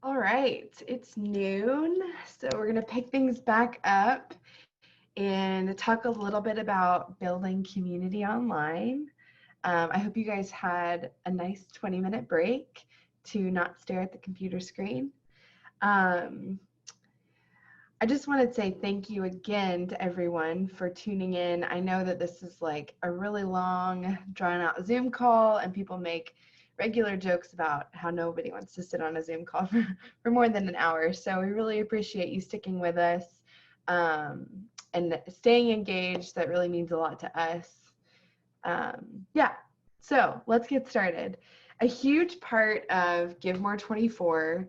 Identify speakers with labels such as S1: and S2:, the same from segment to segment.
S1: All right, it's noon, so we're going to pick things back up and talk a little bit about building community online. I hope you guys had a nice 20-minute break to not stare at the computer screen. Um, I just want to say thank you again to everyone for tuning in. I know that this is like a really long, drawn out Zoom call, and people make regular jokes about how nobody wants to sit on a Zoom call for more than an hour. So we really appreciate you sticking with us um, and staying engaged. That really means a lot to us. Yeah, so let's get started. A huge part of Give More 24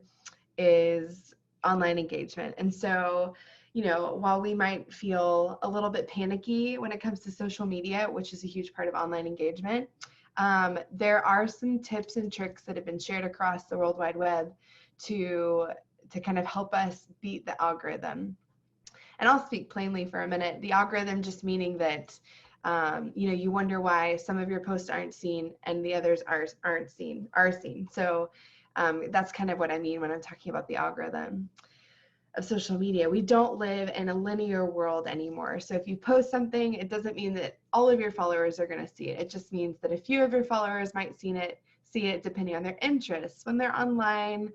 S1: is online engagement. And so, while we might feel a little bit panicky when it comes to social media, which is a huge part of online engagement, there are some tips and tricks that have been shared across the World Wide Web to kind of help us beat the algorithm. And I'll speak plainly for a minute. The algorithm just meaning that you wonder why some of your posts aren't seen and the others are seen. So that's kind of what I mean when I'm talking about the algorithm of social media. We don't live in a linear world anymore. So if you post something, it doesn't mean that all of your followers are going to see it. It just means that a few of your followers might see it depending on their interests when they're online,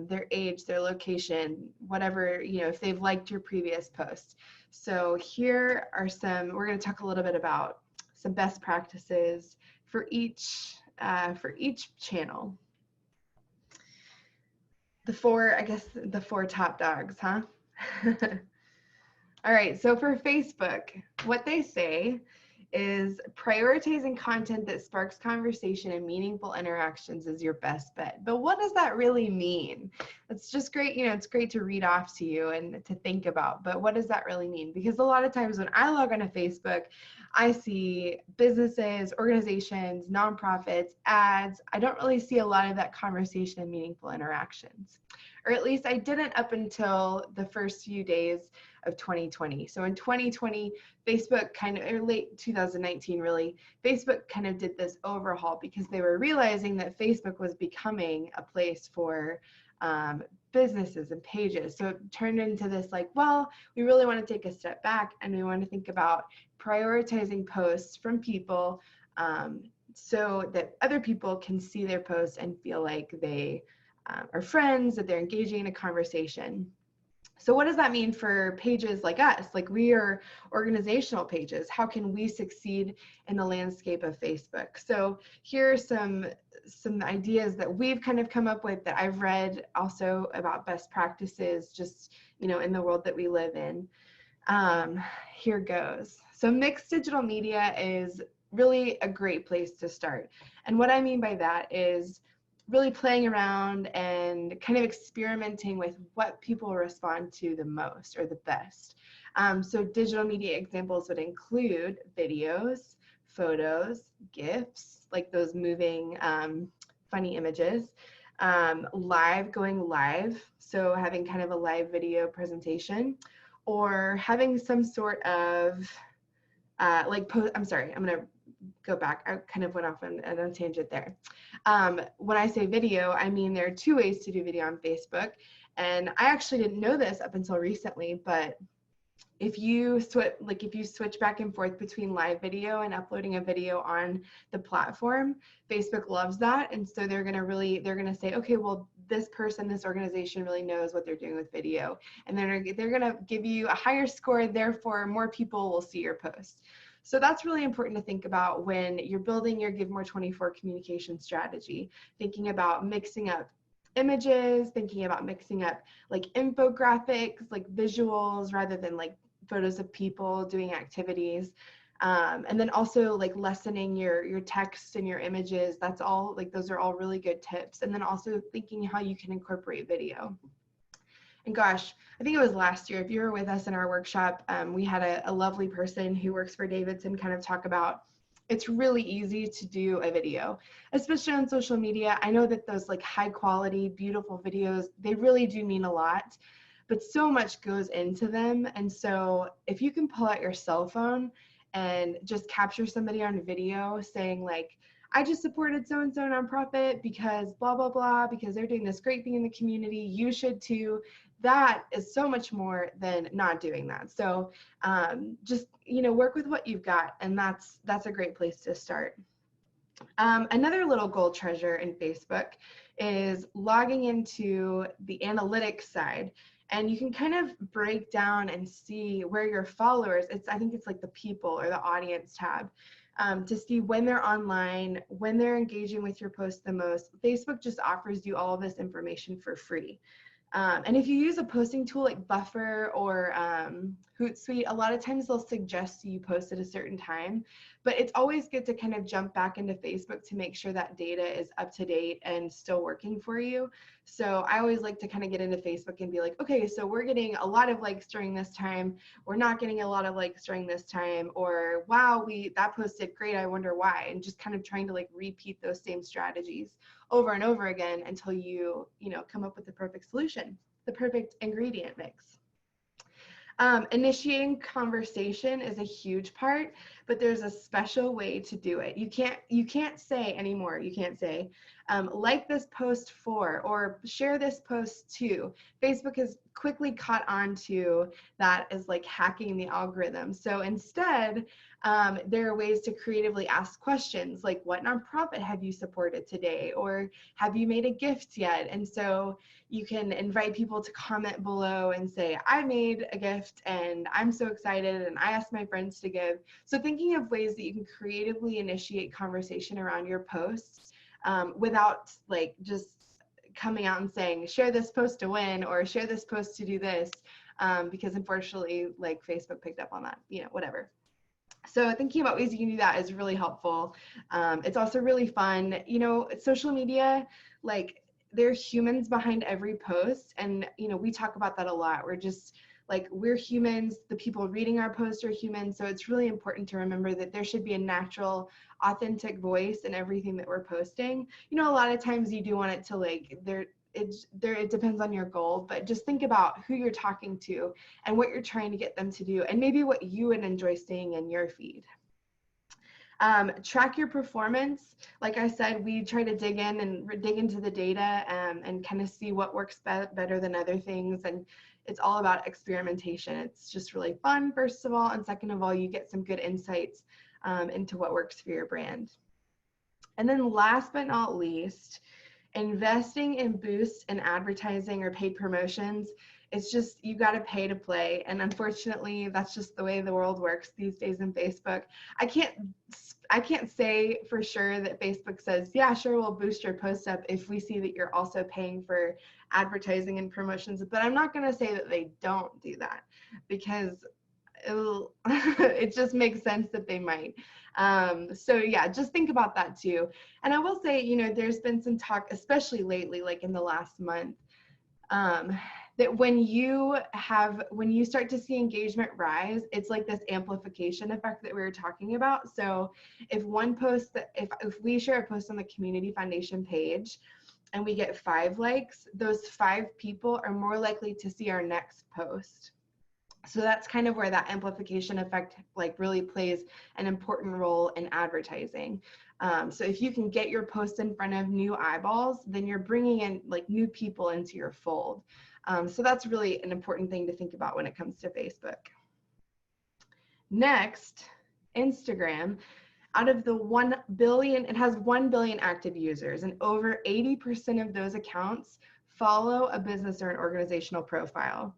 S1: their age, their location, whatever, if they've liked your previous post. So here are we're going to talk a little bit about some best practices for each channel. The four top dogs, huh? All right, so for Facebook, what they say is prioritizing content that sparks conversation and meaningful interactions is your best bet. But what does that really mean? It's just great, it's great to read off to you and to think about, but what does that really mean? Because a lot of times when I log onto Facebook, I see businesses, organizations, nonprofits, ads. I don't really see a lot of that conversation and meaningful interactions. Or at least I didn't up until the first few days of 2020. So in 2020, Facebook or late 2019 really, Facebook kind of did this overhaul because they were realizing that Facebook was becoming a place for businesses and pages. So it turned into this we really want to take a step back and we want to think about prioritizing posts from people so that other people can see their posts and feel like they are friends, that they're engaging in a conversation. So what does that mean for pages like us? Like we are organizational pages. How can we succeed in the landscape of Facebook? So here are some ideas that we've kind of come up with that I've read also about best practices just, in the world that we live in. Here goes. So mixed digital media is really a great place to start. And what I mean by that is really playing around and kind of experimenting with what people respond to the most or the best. So digital media examples would include videos, photos, GIFs, like those moving funny images, going live, so having kind of a live video presentation, or having some sort of I'm sorry, I'm going to go back. I kind of went off on a tangent there. When I say video, I mean there are two ways to do video on Facebook. And I actually didn't know this up until recently, but if you switch back and forth between live video and uploading a video on the platform, Facebook loves that. And so they're going to say, okay, well, this organization really knows what they're doing with video. And they're going to give you a higher score. Therefore, more people will see your post. So that's really important to think about when you're building your Give More 24 communication strategy, thinking about mixing up images, thinking about mixing up like infographics, like visuals rather than like photos of people doing activities. And then also like lessening your text and your images. That's all, like those are all really good tips. And then also thinking how you can incorporate video. And gosh, I think it was last year, if you were with us in our workshop, we had a lovely person who works for Davidson kind of talk about it's really easy to do a video, especially on social media. I know that those like high quality, beautiful videos, they really do mean a lot, but so much goes into them. And so if you can pull out your cell phone and just capture somebody on video saying like, I just supported so-and-so nonprofit because blah, blah, blah, because they're doing this great thing in the community. You should too. That is so much more than not doing that. So just, work with what you've got, and that's a great place to start. Another little gold treasure in Facebook is logging into the analytics side. And you can kind of break down and see where your followers, I think it's like the people or the audience tab, to see when they're online, when they're engaging with your post the most. Facebook just offers you all of this information for free. And if you use a posting tool like Buffer or Hootsuite, a lot of times they'll suggest you post at a certain time, but it's always good to kind of jump back into Facebook to make sure that data is up to date and still working for you. So I always like to kind of get into Facebook and be like, okay, so we're getting a lot of likes during this time. We're not getting a lot of likes during this time, or wow, that posted great, I wonder why, and just kind of trying to like repeat those same strategies over and over again until you come up with the perfect solution, the perfect ingredient mix. Initiating conversation is a huge part, but there's a special way to do it. You can't say anymore. You can't say, like this post for, or share this post to. Facebook has quickly caught on to that as like hacking the algorithm. So instead, there are ways to creatively ask questions like, what nonprofit have you supported today? Or have you made a gift yet? And so you can invite people to comment below and say, I made a gift and I'm so excited and I asked my friends to give. So thinking of ways that you can creatively initiate conversation around your posts without like just coming out and saying, share this post to win or share this post to do this, because unfortunately like Facebook picked up on that, whatever. So thinking about ways you can do that is really helpful. It's also really fun. Social media, like there's humans behind every post. And, we talk about that a lot. We're humans, the people reading our posts are humans. So it's really important to remember that there should be a natural, authentic voice in everything that we're posting. A lot of times you do want it to it depends on your goal, but just think about who you're talking to and what you're trying to get them to do, and maybe what you would enjoy seeing in your feed. Track your performance. Like I said, we try to dig into the data and kind of see what works better than other things. And it's all about experimentation. It's just really fun, first of all. And second of all, you get some good insights into what works for your brand. And then last but not least, investing in boosts and advertising or paid promotions. It's just, you got to pay to play. And unfortunately, that's just the way the world works these days in Facebook. I can't say for sure that Facebook says, yeah, sure, we'll boost your post up if we see that you're also paying for advertising and promotions. But I'm not going to say that they don't do that, because it just makes sense that they might. So yeah, just think about that too. And I will say, there's been some talk, especially lately, like in the last month, that when you start to see engagement rise, it's like this amplification effect that we were talking about. So if we share a post on the Community Foundation page and we get 5 likes, those 5 people are more likely to see our next post. So that's kind of where that amplification effect really plays an important role in advertising. So if you can get your post in front of new eyeballs, then you're bringing in new people into your fold. So that's really an important thing to think about when it comes to Facebook. Next, Instagram. Out of the 1 billion, it has 1 billion active users, and over 80% of those accounts follow a business or an organizational profile.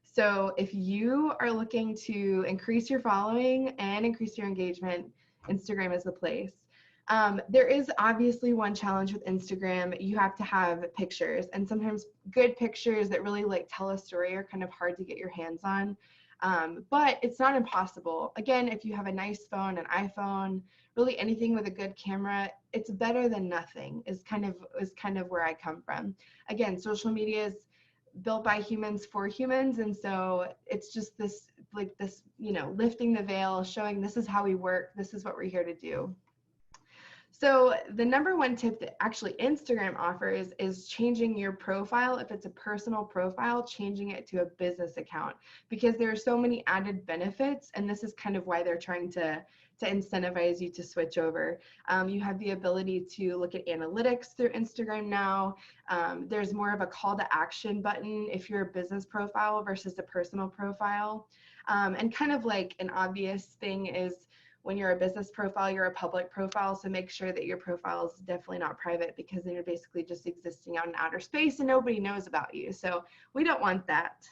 S1: So if you are looking to increase your following and increase your engagement, Instagram is the place. There is obviously one challenge with Instagram. You have to have pictures, and sometimes good pictures that really tell a story are kind of hard to get your hands on. But it's not impossible. Again, if you have a nice phone, an iPhone, really anything with a good camera, it's better than nothing is kind of where I come from. Again, social media is built by humans for humans, and so it's just this lifting the veil, showing this is how we work, this is what we're here to do. So the number one tip that actually Instagram offers is changing your profile. If it's a personal profile, changing it to a business account, because there are so many added benefits, and this is kind of why they're trying to to incentivize you to switch over. You have the ability to look at analytics through Instagram now. There's more of a call to action button if you're a business profile versus a personal profile. And kind of like an obvious thing is when you're a business profile, you're a public profile. So make sure that your profile is definitely not private, because then you're basically just existing out in outer space and nobody knows about you. So we don't want that.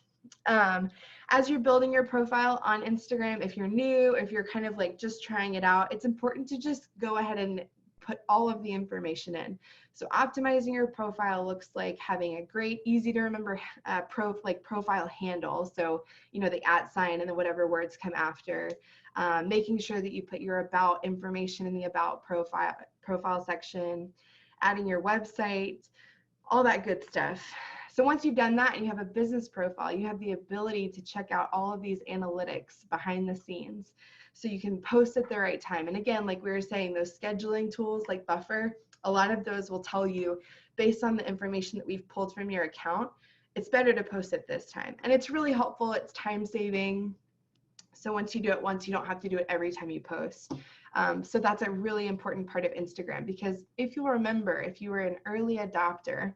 S1: As you're building your profile on Instagram, if you're new, if you're kind of like just trying it out, it's important to just go ahead and put all of the information in. So optimizing your profile looks like having a great, easy to remember profile handle. So, you know, the @ sign and then whatever words come after. Making sure that you put your about information in the about profile section, adding your website, all that good stuff. So once you've done that and you have a business profile, you have the ability to check out all of these analytics behind the scenes. So you can post at the right time. And again, like we were saying, those scheduling tools like Buffer, a lot of those will tell you based on the information that we've pulled from your account, it's better to post at this time. And it's really helpful. It's time saving. So once you do it once, you don't have to do it every time you post. So that's a really important part of Instagram, because if you remember, if you were an early adopter,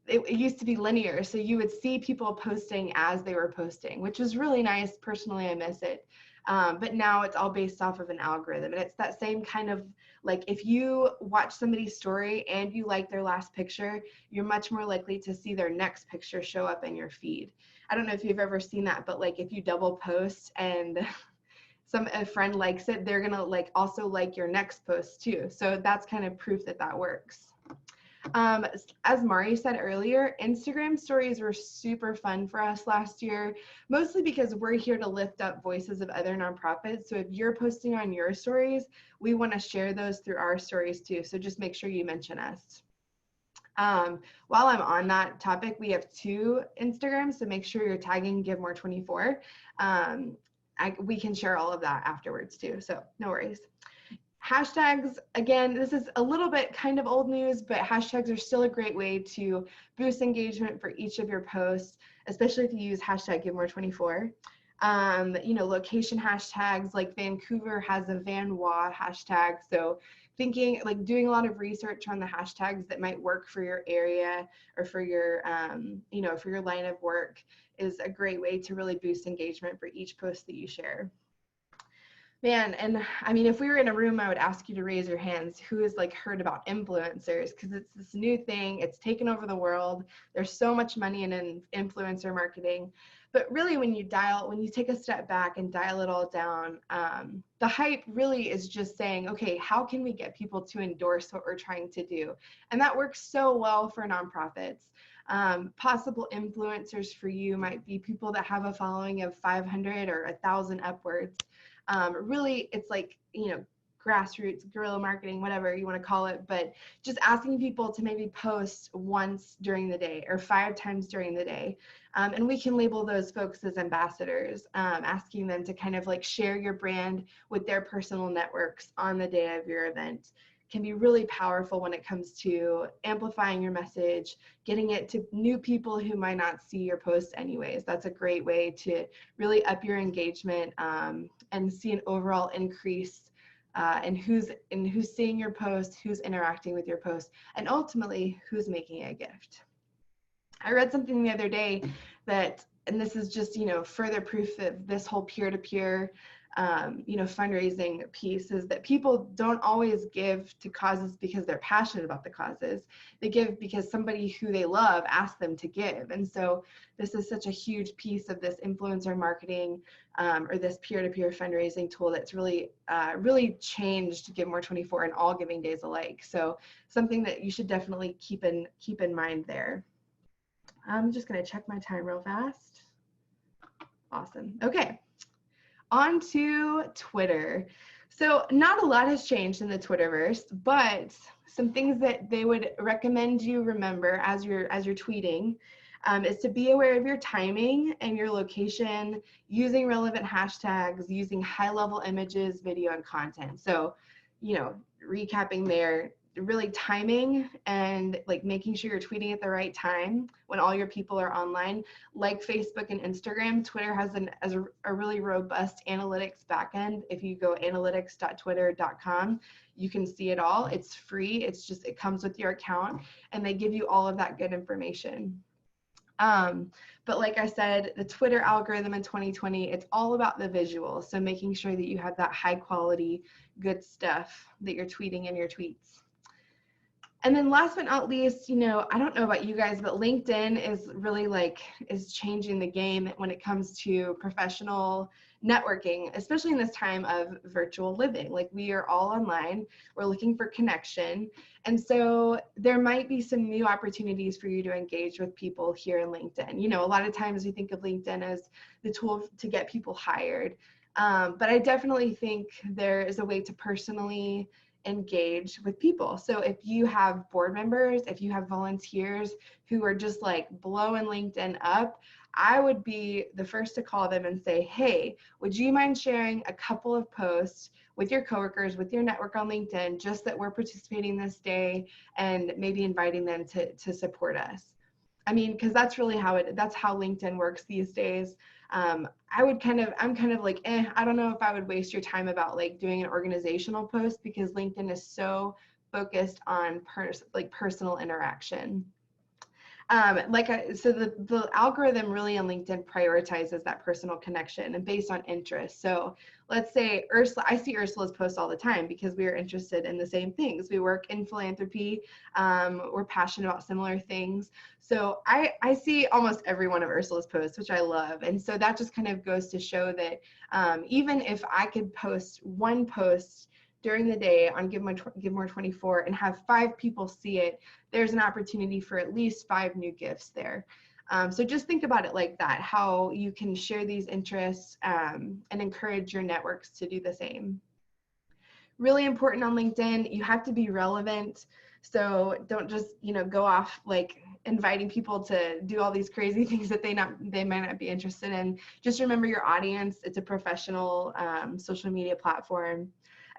S1: it used to be linear. So you would see people posting as they were posting, which was really nice. Personally, I miss it. But now it's all based off of an algorithm. And it's that same kind of like, if you watch somebody's story and you like their last picture, you're much more likely to see their next picture show up in your feed. I don't know if you've ever seen that, but like if you double post and a friend likes it, they're gonna like also like your next post too. So that's kind of proof that that works. As Mari said earlier, Instagram stories were super fun for us last year, mostly because we're here to lift up voices of other nonprofits. So if you're posting on your stories, we want to share those through our stories too. So just make sure you mention us. While I'm on that topic, we have 2 Instagrams, so make sure you're tagging GiveMore24. We can share all of that afterwards too, so no worries. Hashtags, again, this is a little bit kind of old news, but hashtags are still a great way to boost engagement for each of your posts, especially if you use hashtag GiveMore24. You know, location hashtags, like Vancouver has a Vanwa hashtag, so thinking, like doing a lot of research on the hashtags that might work for your area or for your, you know, for your line of work is a great way to really boost engagement for each post that you share. Man, and I mean, if we were in a room, I would ask you to raise your hands who has like heard about influencers, because it's this new thing. It's taken over the world. There's so much money in influencer marketing. But really, when you take a step back and dial it all down, the hype really is just saying, okay, how can we get people to endorse what we're trying to do? And that works so well for nonprofits. Possible influencers for you might be people that have a following of 500 or 1,000 upwards. Really, it's like, you know, grassroots, guerrilla marketing, whatever you want to call it, but just asking people to maybe post once during the day or 5 times during the day. And we can label those folks as ambassadors, asking them to kind of like share your brand with their personal networks on the day of your event. Can be really powerful when it comes to amplifying your message, getting it to new people who might not see your posts anyways. That's a great way to really up your engagement and see an overall increase in who's seeing your post, who's interacting with your post, and ultimately who's making a gift. I read something the other day that, and this is just, you know, further proof that this whole peer-to-peer you know, fundraising piece is that people don't always give to causes because they're passionate about the causes. They give because somebody who they love asked them to give. And so this is such a huge piece of this influencer marketing or this peer-to-peer fundraising tool that's really, really changed GiveMore24 and all giving days alike. So something that you should definitely keep in mind there. I'm just going to check my time real fast. Awesome. Okay. On to Twitter. So not a lot has changed in the Twitterverse, but some things that they would recommend you remember as you're tweeting is to be aware of your timing and your location, using relevant hashtags, using high-level images, video, and content. So, you know, recapping there, really timing and like making sure you're tweeting at the right time when all your people are online. Like Facebook and Instagram, Twitter has a really robust analytics backend. If you go analytics.twitter.com, you can see it all. It's free. It comes with your account, and they give you all of that good information. But like I said, the Twitter algorithm in 2020, it's all about the visual. So making sure that you have that high quality, good stuff that you're tweeting in your tweets. And then last but not least, I don't know about you guys, but LinkedIn is changing the game when it comes to professional networking, especially in this time of virtual living. Like, we are all online, we're looking for connection. And so there might be some new opportunities for you to engage with people here in LinkedIn. A lot of times we think of LinkedIn as the tool to get people hired. But I definitely think there is a way to personally engage with people. So if you have board members, if you have volunteers who are just like blowing LinkedIn up, I would be the first to call them and say, hey, would you mind sharing a couple of posts with your coworkers, with your network on LinkedIn, just that we're participating this day, and maybe inviting them to support us. I mean, because that's really that's how LinkedIn works these days. I'm kind of like, I don't know if I would waste your time about like doing an organizational post, because LinkedIn is so focused on personal interaction. So the algorithm really on LinkedIn prioritizes that personal connection and based on interest. So let's say I see Ursula's posts all the time because we are interested in the same things. We work in philanthropy. We're passionate about similar things. So I see almost every one of Ursula's posts, which I love. And so that just kind of goes to show that even if I could post one post during the day on Give More 24 and have 5 people see it, there's an opportunity for at least 5 new gifts there. So just think about it like that, how you can share these interests and encourage your networks to do the same. Really important on LinkedIn, you have to be relevant. So don't just, go off like inviting people to do all these crazy things that they might not be interested in. Just remember your audience. It's a professional social media platform.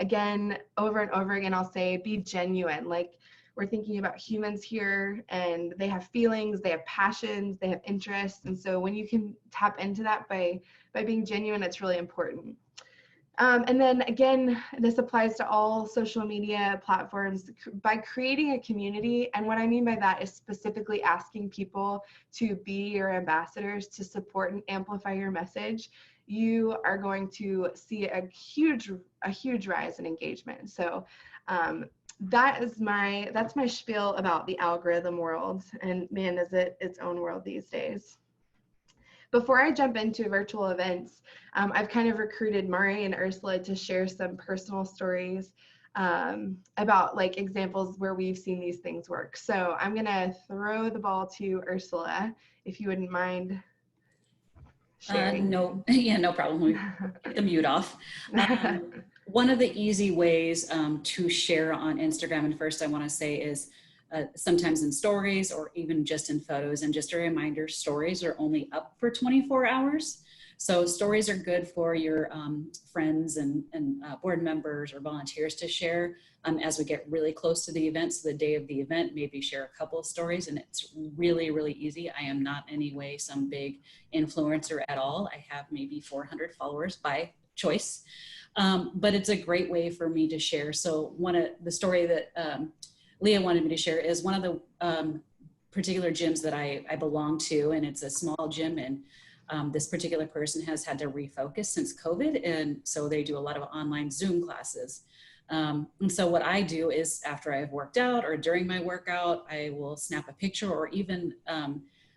S1: Again, over and over again, I'll say, be genuine. Like, we're thinking about humans here, and they have feelings, they have passions, they have interests. And so when you can tap into that by being genuine, it's really important. And then again, this applies to all social media platforms. By creating a community, and what I mean by that is specifically asking people to be your ambassadors, to support and amplify your message, you are going to see a huge rise in engagement. So that's my spiel about the algorithm world, and man, is it its own world these days. Before I jump into virtual events, I've kind of recruited Mari and Ursula to share some personal stories about like examples where we've seen these things work. So I'm gonna throw the ball to Ursula, if you wouldn't mind sharing.
S2: No problem. Let me get the mute off. One of the easy ways to share on Instagram, and first I want to say is sometimes in stories or even just in photos. And just a reminder, stories are only up for 24 hours. So stories are good for your friends and board members or volunteers to share as we get really close to the event. So the day of the event, maybe share a couple of stories, and it's really, really easy. I am not in any way some big influencer at all. I have maybe 400 followers by choice, but it's a great way for me to share. So one of the story that Leah wanted me to share is one of the particular gyms that I belong to, and it's a small gym, and this particular person has had to refocus since COVID, and so they do a lot of online Zoom classes. And so what I do is after I've worked out or during my workout, I will snap a picture, or even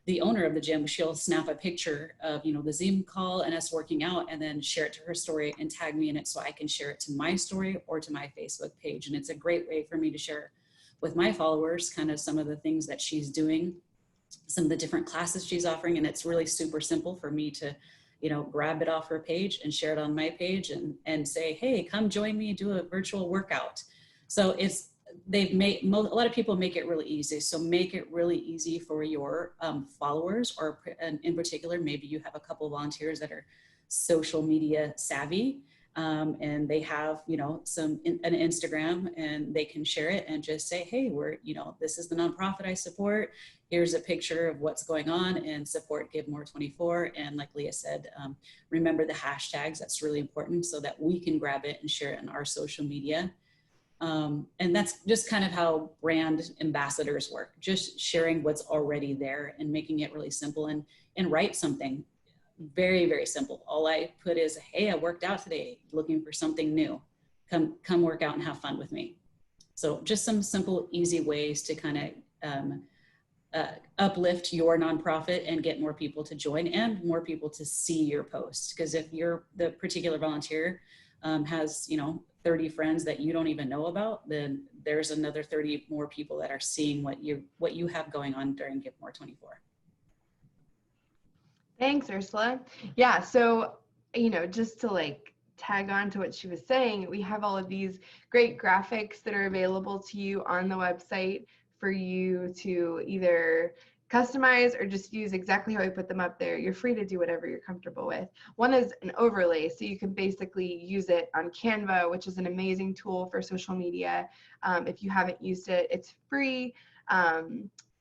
S2: the owner of the gym, she'll snap a picture of, the Zoom call and us working out, and then share it to her story and tag me in it so I can share it to my story or to my Facebook page. And it's a great way for me to share with my followers kind of some of the things that she's doing, some of the different classes she's offering. And it's really super simple for me to, grab it off her page and share it on my page and say, hey, come join me, do a virtual workout. So a lot of people make it really easy. So make it really easy for your followers, or in particular, maybe you have a couple of volunteers that are social media savvy. and they have, an Instagram, and they can share it and just say, hey, this is the nonprofit I support. Here's a picture of what's going on, and support Give More 24. And like Leah said, remember the hashtags. That's really important so that we can grab it and share it in our social media. And that's just kind of how brand ambassadors work, just sharing what's already there and making it really simple, and write something very, very simple. All I put is, hey, I worked out today, looking for something new. Come work out and have fun with me. So just some simple, easy ways to kind of uplift your nonprofit and get more people to join and more people to see your post. Because if the particular volunteer has 30 friends that you don't even know about, then there's another 30 more people that are seeing what you have going on during Give More 24.
S1: Thanks, Ursula. Yeah, so, just to tag on to what she was saying, we have all of these great graphics that are available to you on the website for you to either customize or just use exactly how I put them up there. You're free to do whatever you're comfortable with. One is an overlay, so you can basically use it on Canva, which is an amazing tool for social media. If you haven't used it, it's free.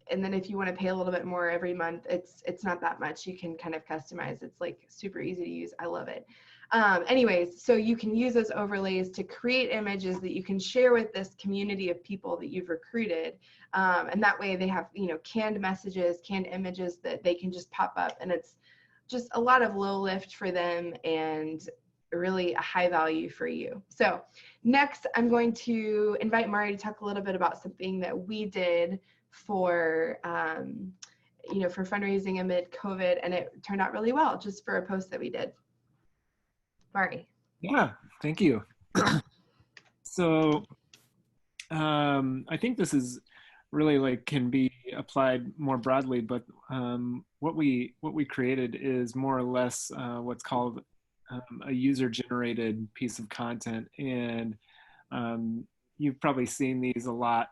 S1: And then if you want to pay a little bit more every month, it's not that much. You can kind of customize. It's super easy to use. I love it. Anyways, so you can use those overlays to create images that you can share with this community of people that you've recruited. And that way they have, canned messages, canned images that they can just pop up, and it's just a lot of low lift for them and really a high value for you. So next, I'm going to invite Mari to talk a little bit about something that we did for for fundraising amid COVID, and it turned out really well, just for a post that we did. Mari.
S3: Yeah, thank you. So I think this is really can be applied more broadly, but what we created is more or less what's called a user-generated piece of content, and you've probably seen these a lot,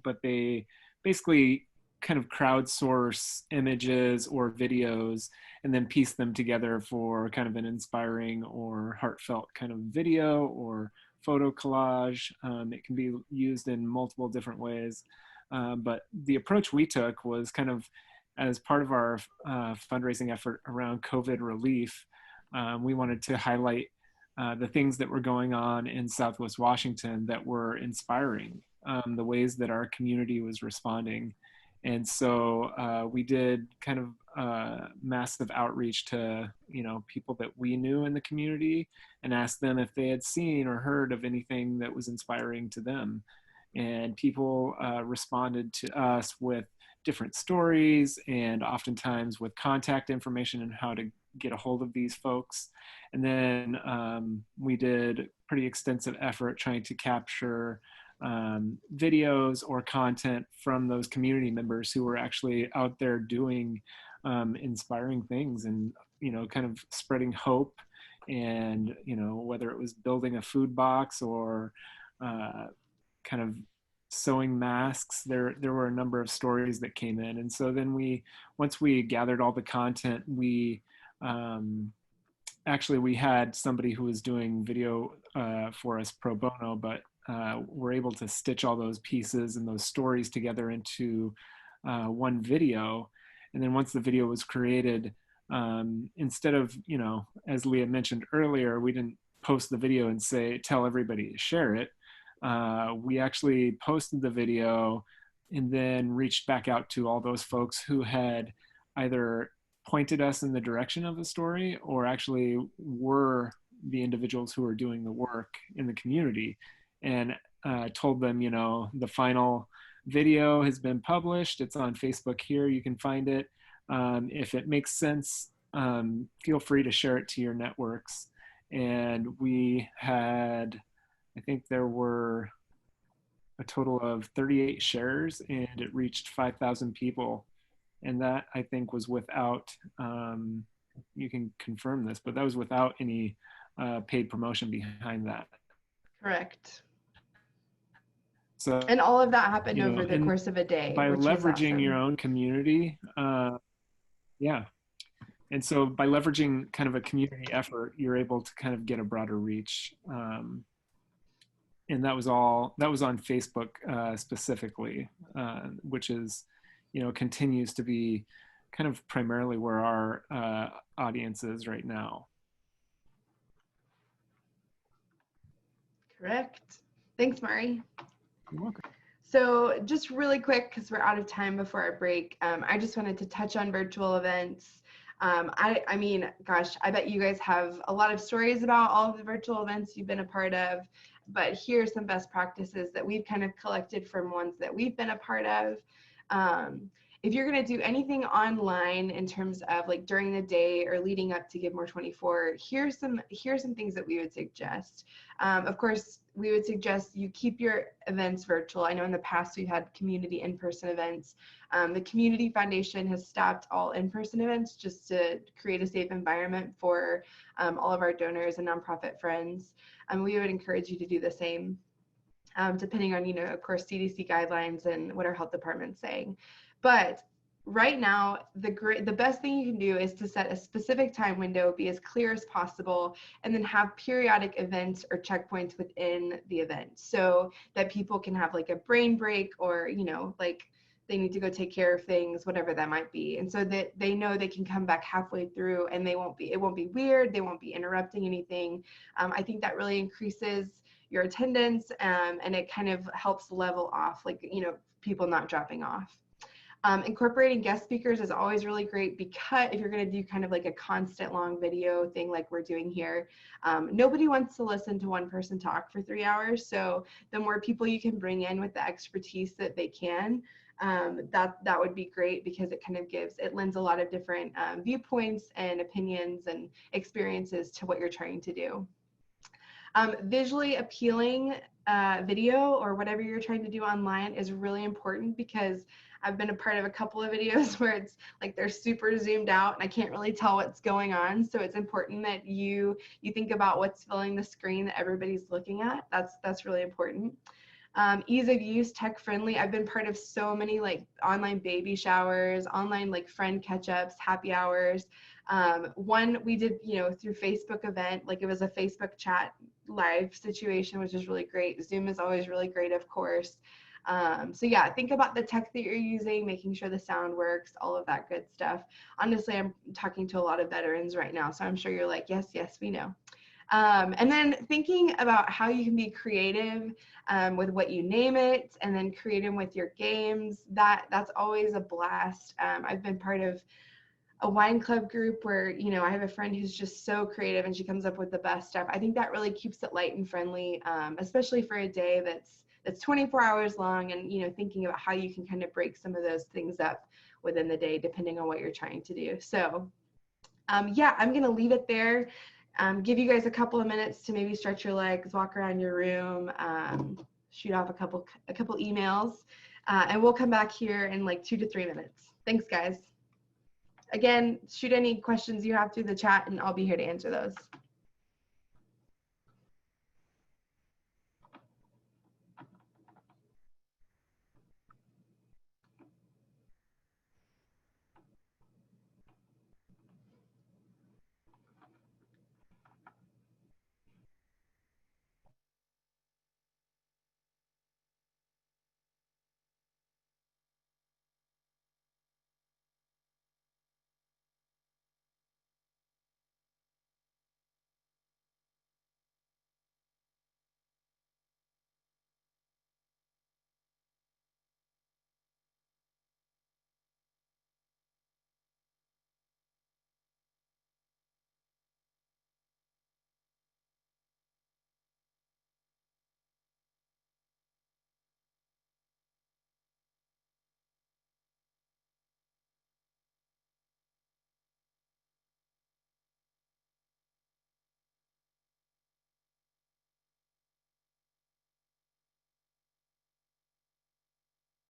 S3: but they basically kind of crowdsource images or videos and then piece them together for kind of an inspiring or heartfelt kind of video or photo collage. It can be used in multiple different ways. But the approach we took was kind of as part of our fundraising effort around COVID relief. We wanted to highlight the things that were going on in Southwest Washington that were inspiring, the ways that our community was responding. And so we did kind of massive outreach to, people that we knew in the community and asked them if they had seen or heard of anything that was inspiring to them. And people responded to us with different stories and oftentimes with contact information and how to get a hold of these folks. And then we did pretty extensive effort trying to capture videos or content from those community members who were actually out there doing inspiring things and, kind of spreading hope. And, whether it was building a food box or kind of sewing masks, there were a number of stories that came in. And so then once we gathered all the content, we had somebody who was doing video for us pro bono, but we're able to stitch all those pieces and those stories together into one video. And then once the video was created, instead of, as Leah mentioned earlier, we didn't post the video and tell everybody to share it. We actually posted the video and then reached back out to all those folks who had either pointed us in the direction of the story or actually were the individuals who were doing the work in the community, and told them, the final video has been published. It's on Facebook here. You can find it. If it makes sense, feel free to share it to your networks. And we had, I think there were a total of 38 shares, and it reached 5,000 people. And that, I think, was without, you can confirm this, but that was without any paid promotion behind that.
S1: Correct.
S3: So,
S1: and all of that happened over the course of a day.
S3: By leveraging
S1: awesome.
S3: your own community, yeah. And so by leveraging kind of a community effort, you're able to kind of get a broader reach. And that was on Facebook specifically, which is, continues to be kind of primarily where our audience is right now.
S1: Correct. Thanks, Mari.
S3: You're welcome.
S1: So just really quick, because we're out of time before our break, I just wanted to touch on virtual events. I mean, gosh, I bet you guys have a lot of stories about all of the virtual events you've been a part of, but here's some best practices that we've kind of collected from ones that we've been a part of. If you're going to do anything online in terms of like during the day or leading up to Give More 24, here's some things that we would suggest. Of course, we would suggest you keep your events virtual. I know in the past we've had community in-person events. The Community Foundation has stopped all in-person events just to create a safe environment for all of our donors and nonprofit friends. We would encourage you to do the same, depending on, of course, CDC guidelines and what our health department's saying. But right now, the best thing you can do is to set a specific time window, be as clear as possible, and then have periodic events or checkpoints within the event so that people can have like a brain break or, like they need to go take care of things, whatever that might be. And so that they know they can come back halfway through and it won't be weird. They won't be interrupting anything. I think that really increases your attendance and it kind of helps level off, like, people not dropping off. Incorporating guest speakers is always really great because if you're going to do kind of like a constant long video thing like we're doing here, nobody wants to listen to one person talk for 3 hours. So the more people you can bring in with the expertise that they can, that would be great because it kind of lends a lot of different viewpoints and opinions and experiences to what you're trying to do. Visually appealing video or whatever you're trying to do online is really important because I've been a part of a couple of videos where it's like they're super zoomed out and I can't really tell what's going on. So it's important that you think about what's filling the screen that everybody's looking at. That's really important. Ease of use, tech friendly. I've been part of so many like online baby showers, online like friend catch-ups, happy hours. One we did, through Facebook event, like it was a Facebook chat live situation, which is really great. Zoom is always really great, of course. So yeah, think about the tech that you're using, making sure the sound works, all of that good stuff. Honestly, I'm talking to a lot of veterans right now, so I'm sure you're like, yes, we know. And then thinking about how you can be creative with what you name it, and then creative with your games. That's always a blast. I've been part of a wine club group where, I have a friend who's just so creative and she comes up with the best stuff. I think that really keeps it light and friendly, especially for a day that's 24 hours long and, thinking about how you can kind of break some of those things up within the day, depending on what you're trying to do. So yeah, I'm going to leave it there. Give you guys a couple of minutes to maybe stretch your legs, walk around your room, shoot off a couple emails, and we'll come back here in like 2 to 3 minutes. Thanks, guys. Again, shoot any questions you have through the chat and I'll be here to answer those.